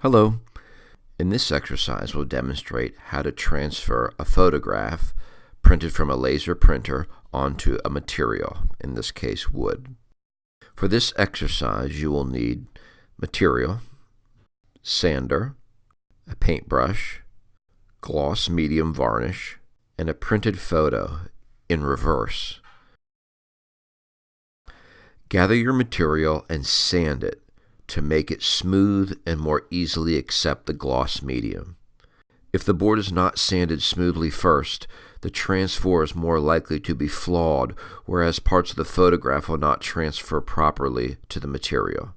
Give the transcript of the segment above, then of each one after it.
Hello. In this exercise, we'll demonstrate how to transfer a photograph printed from a laser printer onto a material, in this case wood. For this exercise, you will need material, sander, a paintbrush, gloss medium varnish, and a printed photo in reverse. Gather your material and sand it to make it smooth and more easily accept the gloss medium. If the board is not sanded smoothly first, the transfer is more likely to be flawed, whereas parts of the photograph will not transfer properly to the material.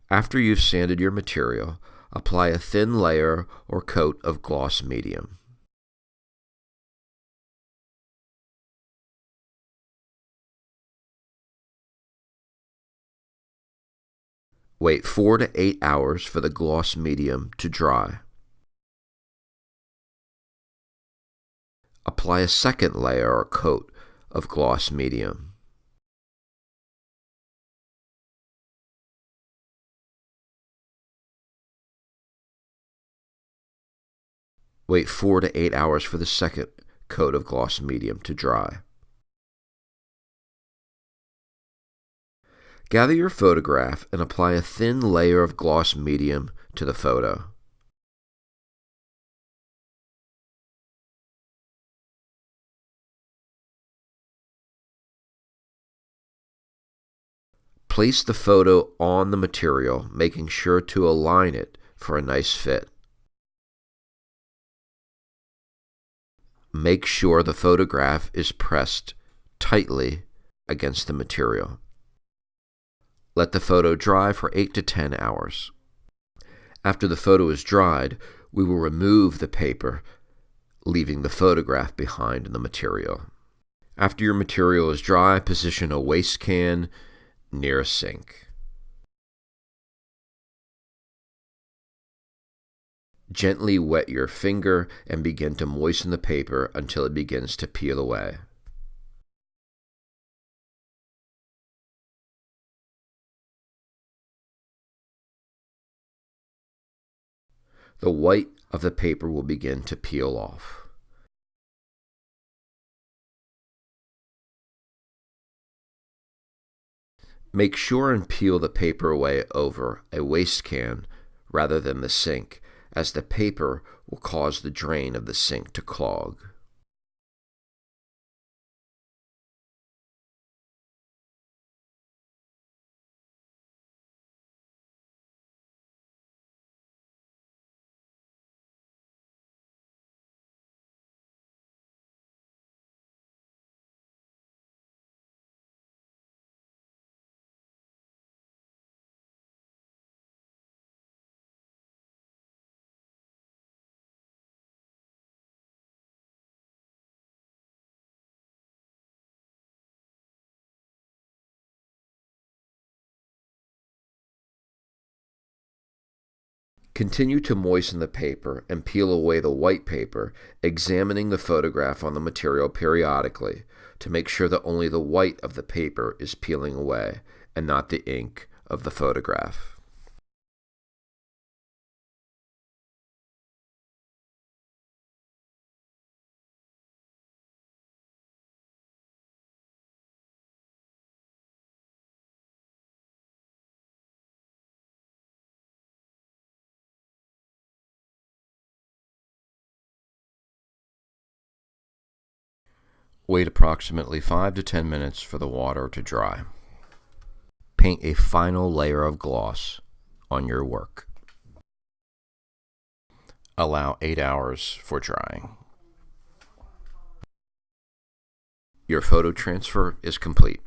After you've sanded your material, apply a thin layer or coat of gloss medium. Wait 4 to 8 hours for the gloss medium to dry. Apply a second layer or coat of gloss medium. Wait 4 to 8 hours for the second coat of gloss medium to dry. Gather your photograph and apply a thin layer of gloss medium to the photo. Place the photo on the material, making sure to align it for a nice fit. Make sure the photograph is pressed tightly against the material. Let the photo dry for 8 to 10 hours. After the photo is dried, we will remove the paper, leaving the photograph behind in the material. After your material is dry, position a waste can near a sink. Gently wet your finger and begin to moisten the paper until it begins to peel away. The white of the paper will begin to peel off. Make sure and peel the paper away over a waste can rather than the sink, as the paper will cause the drain of the sink to clog. Continue to moisten the paper and peel away the white paper, examining the photograph on the material periodically to make sure that only the white of the paper is peeling away and not the ink of the photograph. Wait approximately 5 to 10 minutes for the water to dry. Paint a final layer of gloss on your work. Allow 8 hours for drying. Your photo transfer is complete.